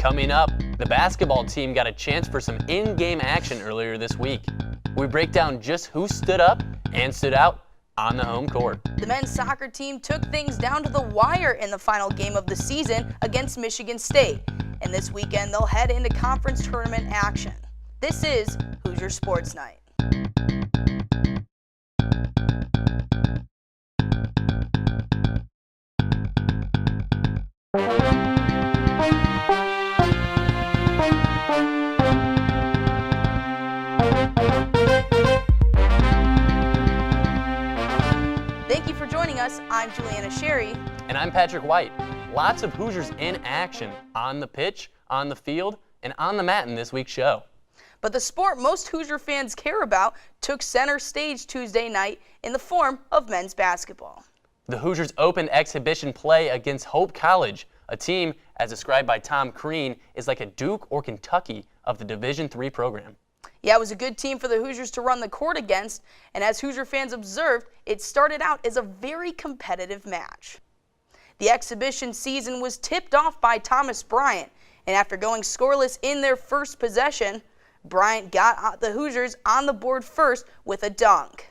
Coming up, the basketball team got a chance for some in-game action earlier this week. We break down just who stood up and stood out on the home court. The men's soccer team took things down to the wire in the final game of the season against Michigan State. And this weekend, they'll head into conference tournament action. This is Hoosier Sports Night. Thank you for joining us. I'm Juliana Sherry. And I'm Patrick White. Lots of Hoosiers in action on the pitch, on the field, and on the mat in this week's show. But the sport most Hoosier fans care about took center stage Tuesday night in the form of men's basketball. The Hoosiers opened exhibition play against Hope College, a team, as described by Tom Crean, is like a Duke or Kentucky of the Division III program. Yeah, it was a good team for the Hoosiers to run the court against, and as Hoosier fans observed, it started out as a very competitive match. The exhibition season was tipped off by Thomas Bryant, and after going scoreless in their first possession, Bryant got the Hoosiers on the board first with a dunk.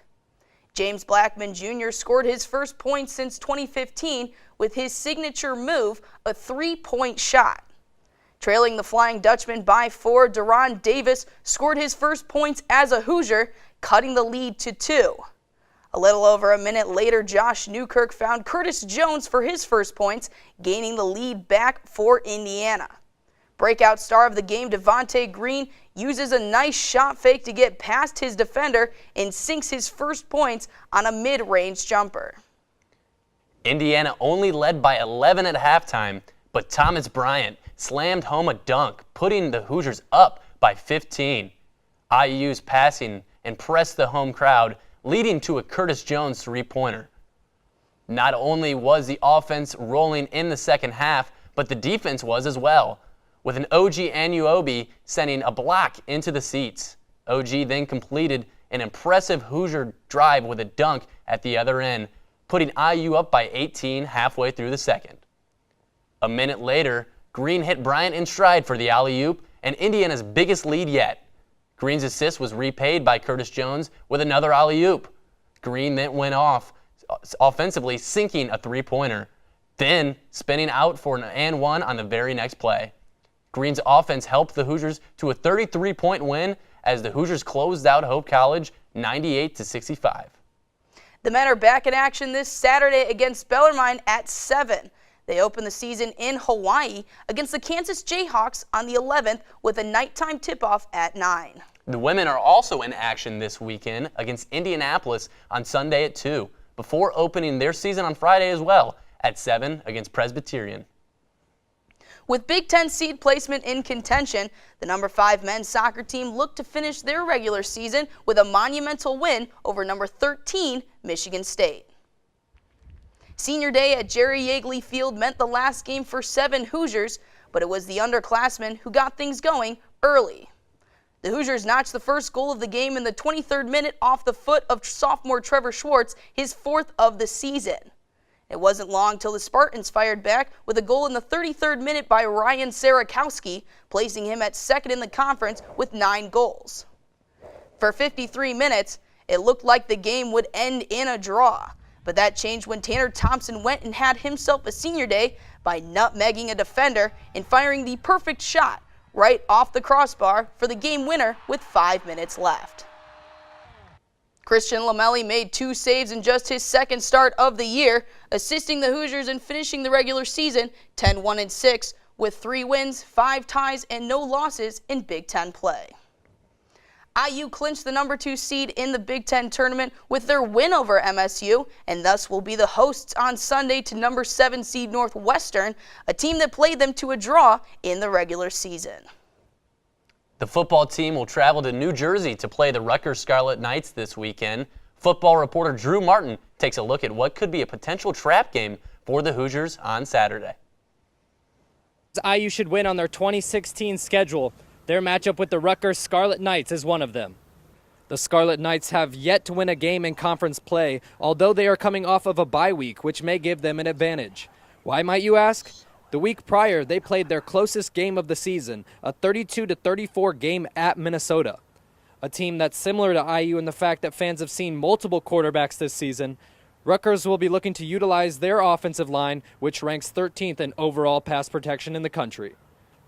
James Blackman Jr. scored his first point since 2015 with his signature move, a three-point shot. Trailing the Flying Dutchman by 4, Deron Davis scored his first points as a Hoosier, cutting the lead to 2. A little over a minute later, Josh Newkirk found Curtis Jones for his first points, gaining the lead back for Indiana. Breakout star of the game, Devontae Green, uses a nice shot fake to get past his defender and sinks his first points on a mid-range jumper. Indiana only led by 11 at halftime, but Thomas Bryant slammed home a dunk, putting the Hoosiers up by 15. IU's passing impressed the home crowd, leading to a Curtis Jones three-pointer. Not only was the offense rolling in the second half, but the defense was as well, with an OG Anunoby sending a block into the seats. OG then completed an impressive Hoosier drive with a dunk at the other end, putting IU up by 18 halfway through the second. A minute later, Green hit Bryant in stride for the alley-oop and Indiana's biggest lead yet. Green's assist was repaid by Curtis Jones with another alley-oop. Green then went off offensively, sinking a three-pointer, then spinning out for an and one on the very next play. Green's offense helped the Hoosiers to a 33-point win as the Hoosiers closed out Hope College 98-65. The men are back in action this Saturday against Bellarmine at 7. They open the season in Hawaii against the Kansas Jayhawks on the 11th with a nighttime tip-off at 9. The women are also in action this weekend against Indianapolis on Sunday at 2, before opening their season on Friday as well at 7 against Presbyterian. With Big Ten seed placement in contention, the number 5 men's soccer team looked to finish their regular season with a monumental win over number 13 Michigan State. Senior day at Jerry Yeagley Field meant the last game for 7 Hoosiers, but it was the underclassmen who got things going early. The Hoosiers notched the first goal of the game in the 23rd minute off the foot of sophomore Trevor Schwartz, his 4th of the season. It wasn't long till the Spartans fired back with a goal in the 33rd minute by Ryan Sarakowski, placing him at 2nd in the conference with 9 goals. For 53 minutes, it looked like the game would end in a draw. But that changed when Tanner Thompson went and had himself a senior day by nutmegging a defender and firing the perfect shot right off the crossbar for the game winner with 5 minutes left. Christian Lamelli made 2 saves in just his second start of the year, assisting the Hoosiers in finishing the regular season 10-1-6 with 3 wins, 5 ties, and no losses in Big Ten play. IU clinched the number 2 seed in the Big Ten tournament with their win over MSU, and thus will be the hosts on Sunday to number 7 seed Northwestern, a team that played them to a draw in the regular season. The football team will travel to New Jersey to play the Rutgers Scarlet Knights this weekend. Football reporter Drew Martin takes a look at what could be a potential trap game for the Hoosiers on Saturday. IU should win on their 2016 schedule. Their matchup with the Rutgers Scarlet Knights is one of them. The Scarlet Knights have yet to win a game in conference play, although they are coming off of a bye week, which may give them an advantage. Why, might you ask? The week prior, they played their closest game of the season, a 32-34 game at Minnesota. A team that's similar to IU in the fact that fans have seen multiple quarterbacks this season. Rutgers will be looking to utilize their offensive line, which ranks 13th in overall pass protection in the country.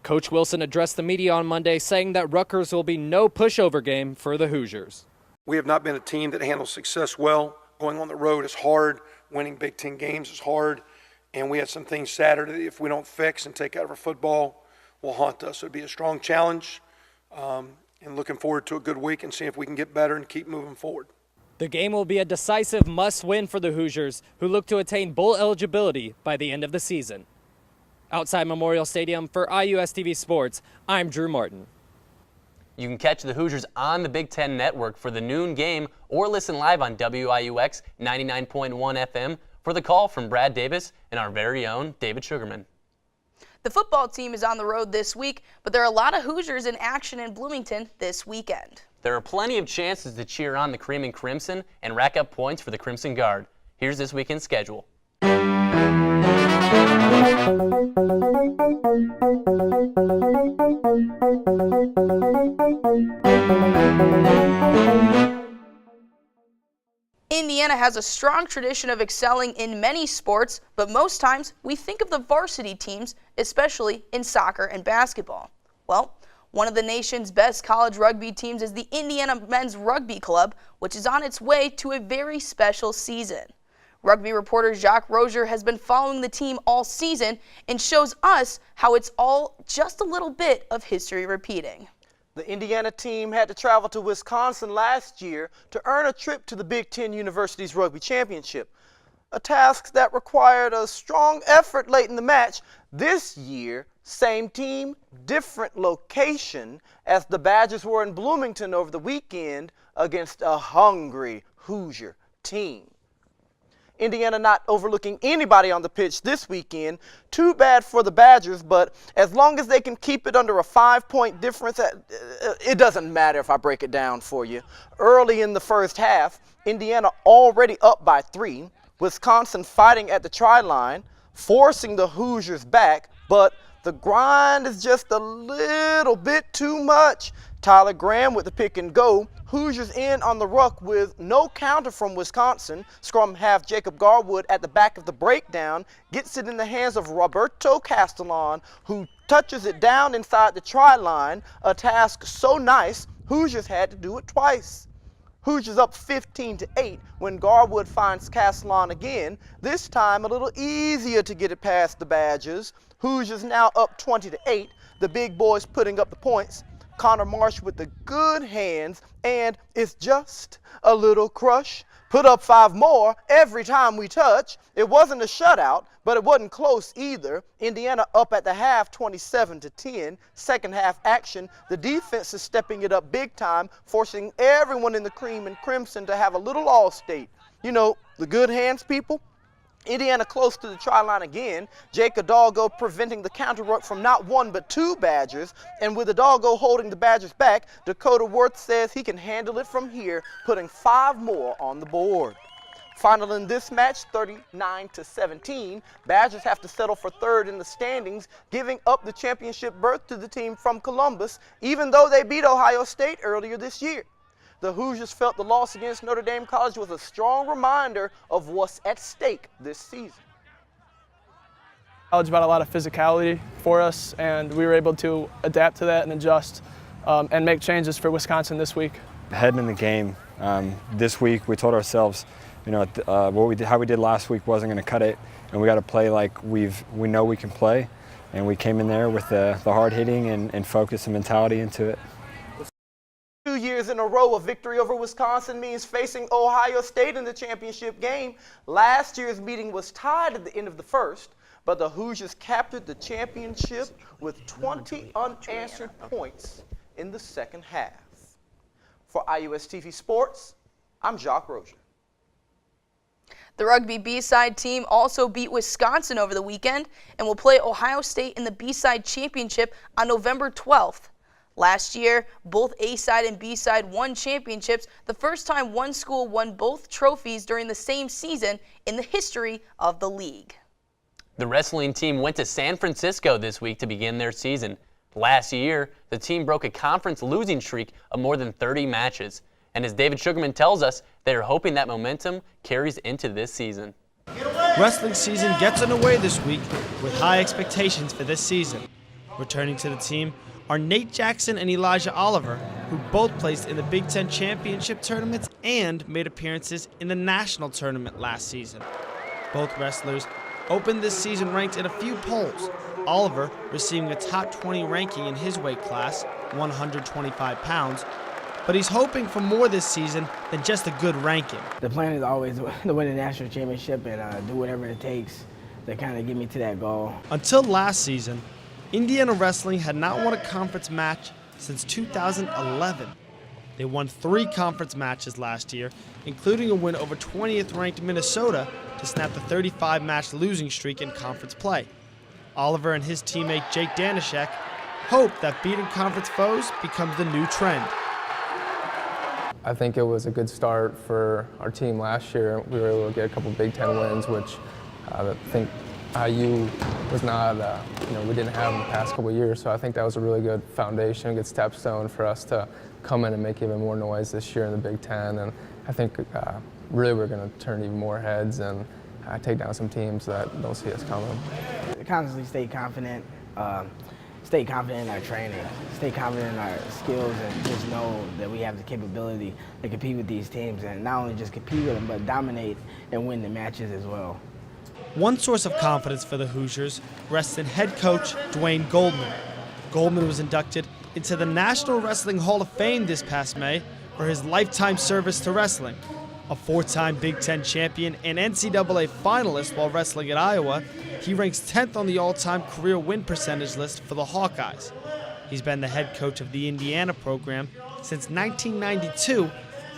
Coach Wilson addressed the media on Monday, saying that Rutgers will be no pushover game for the Hoosiers. We have not been a team that handles success well. Going on the road is hard. Winning Big Ten games is hard. And we had some things Saturday, if we don't fix and take out of our football, will haunt us. It would be a strong challenge, and looking forward to a good week and see if we can get better and keep moving forward. The game will be a decisive must-win for the Hoosiers, who look to attain bowl eligibility by the end of the season. Outside Memorial Stadium for IUSTV Sports, I'm Drew Martin. You can catch the Hoosiers on the Big Ten Network for the noon game or listen live on WIUX 99.1 FM for the call from Brad Davis and our very own David Sugarman. The football team is on the road this week, but there are a lot of Hoosiers in action in Bloomington this weekend. There are plenty of chances to cheer on the Cream and Crimson and rack up points for the Crimson Guard. Here's this weekend's schedule. Indiana has a strong tradition of excelling in many sports, but most times we think of the varsity teams, especially in soccer and basketball. Well, one of the nation's best college rugby teams is the Indiana Men's Rugby Club, which is on its way to a very special season. Rugby reporter Jacques Rozier has been following the team all season and shows us how it's all just a little bit of history repeating. The Indiana team had to travel to Wisconsin last year to earn a trip to the Big Ten University's Rugby Championship, a task that required a strong effort late in the match. This year, same team, different location, as the Badgers were in Bloomington over the weekend against a hungry Hoosier team. Indiana not overlooking anybody on the pitch this weekend. Too bad for the Badgers, but as long as they can keep it under a 5-point difference, it doesn't matter if I break it down for you. Early in the first half, Indiana already up by 3. Wisconsin fighting at the try line, forcing the Hoosiers back, but the grind is just a little bit too much. Tyler Graham with the pick and go. Hoosiers in on the ruck with no counter from Wisconsin. Scrum half Jacob Garwood at the back of the breakdown gets it in the hands of Roberto Castellon, who touches it down inside the try line, a task so nice Hoosiers had to do it twice. Hoosiers up 15-8 when Garwood finds Castellon again, this time a little easier to get it past the Badgers. Hoosiers now up 20-8, the big boys putting up the points. Connor Marsh with the good hands, and it's just a little crush. Put up 5 more every time we touch. It wasn't a shutout, but it wasn't close either. Indiana up at the half 27-10. Second half action. The defense is stepping it up big time, forcing everyone in the cream and crimson to have a little all-state. You know, the good hands people. Indiana close to the try line again. Jake Hidalgo preventing the counter ruck from not 1 but 2 Badgers. And with Hidalgo holding the Badgers back, Dakota Worth says he can handle it from here, putting 5 more on the board. Final in this match, 39-17. Badgers have to settle for 3rd in the standings, giving up the championship berth to the team from Columbus, even though they beat Ohio State earlier this year. The Hoosiers felt the loss against Notre Dame College was a strong reminder of what's at stake this season. College brought a lot of physicality for us, and we were able to adapt to that and adjust and make changes for Wisconsin this week. Heading in the game this week, we told ourselves, you know, how we did last week wasn't going to cut it, and we got to play like we know we can play, and we came in there with the hard hitting and focus and mentality into it. 2 years in a row, a victory over Wisconsin means facing Ohio State in the championship game. Last year's meeting was tied at the end of the first, but the Hoosiers captured the championship with 20 unanswered points in the second half. For IUSTV Sports, I'm Jacques Rozier. The rugby B-side team also beat Wisconsin over the weekend and will play Ohio State in the B-side championship on November 12th. Last year, both A-side and B-side won championships, the first time one school won both trophies during the same season in the history of the league. The wrestling team went to San Francisco this week to begin their season. Last year, the team broke a conference losing streak of more than 30 matches. And as David Sugarman tells us, they are hoping that momentum carries into this season. Wrestling season gets underway this week with high expectations for this season. Returning to the team are Nate Jackson and Elijah Oliver, who both placed in the Big Ten Championship tournaments and made appearances in the national tournament last season. Both wrestlers opened this season ranked in a few polls, Oliver receiving a top 20 ranking in his weight class, 125 pounds, but he's hoping for more this season than just a good ranking. The plan is always to win the national championship and do whatever it takes to kind of get me to that goal. Until last season, Indiana Wrestling had not won a conference match since 2011. They won 3 conference matches last year, including a win over 20th ranked Minnesota to snap the 35-match losing streak in conference play. Oliver and his teammate Jake Danishek hope that beating conference foes becomes the new trend. I think it was a good start for our team last year. We were able to get a couple Big Ten wins, which I think IU was not, we didn't have in the past couple of years. So I think that was a really good foundation, a good stepstone for us to come in and make even more noise this year in the Big Ten. And I think really we're going to turn even more heads and take down some teams that don't see us coming. Constantly stay confident in our training, stay confident in our skills, and just know that we have the capability to compete with these teams, and not only just compete with them, but dominate and win the matches as well. One source of confidence for the Hoosiers rests in head coach Dwayne Goldman. Goldman was inducted into the National Wrestling Hall of Fame this past May for his lifetime service to wrestling. A 4-time Big Ten champion and NCAA finalist while wrestling at Iowa, he ranks 10th on the all-time career win percentage list for the Hawkeyes. He's been the head coach of the Indiana program since 1992,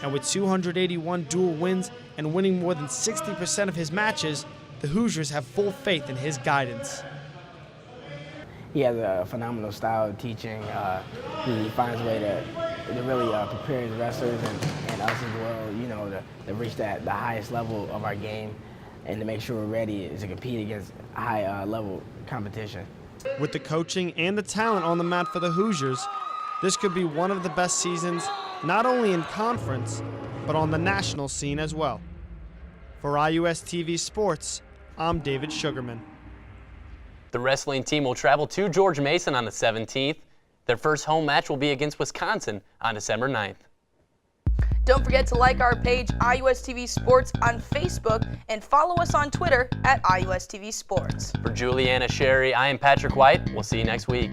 and with 281 dual wins and winning more than 60% of his matches, the Hoosiers have full faith in his guidance. He has a phenomenal style of teaching. He finds a way to really prepare his wrestlers and us as well, to reach the highest level of our game and to make sure we're ready to compete against high-level competition. With the coaching and the talent on the mat for the Hoosiers, this could be one of the best seasons, not only in conference, but on the national scene as well. For IUS TV Sports, I'm David Sugarman. The wrestling team will travel to George Mason on the 17th. Their first home match will be against Wisconsin on December 9th. Don't forget to like our page, IUS TV Sports, on Facebook, and follow us on Twitter at IUS TV Sports. For Juliana Sherry, I am Patrick White. We'll see you next week.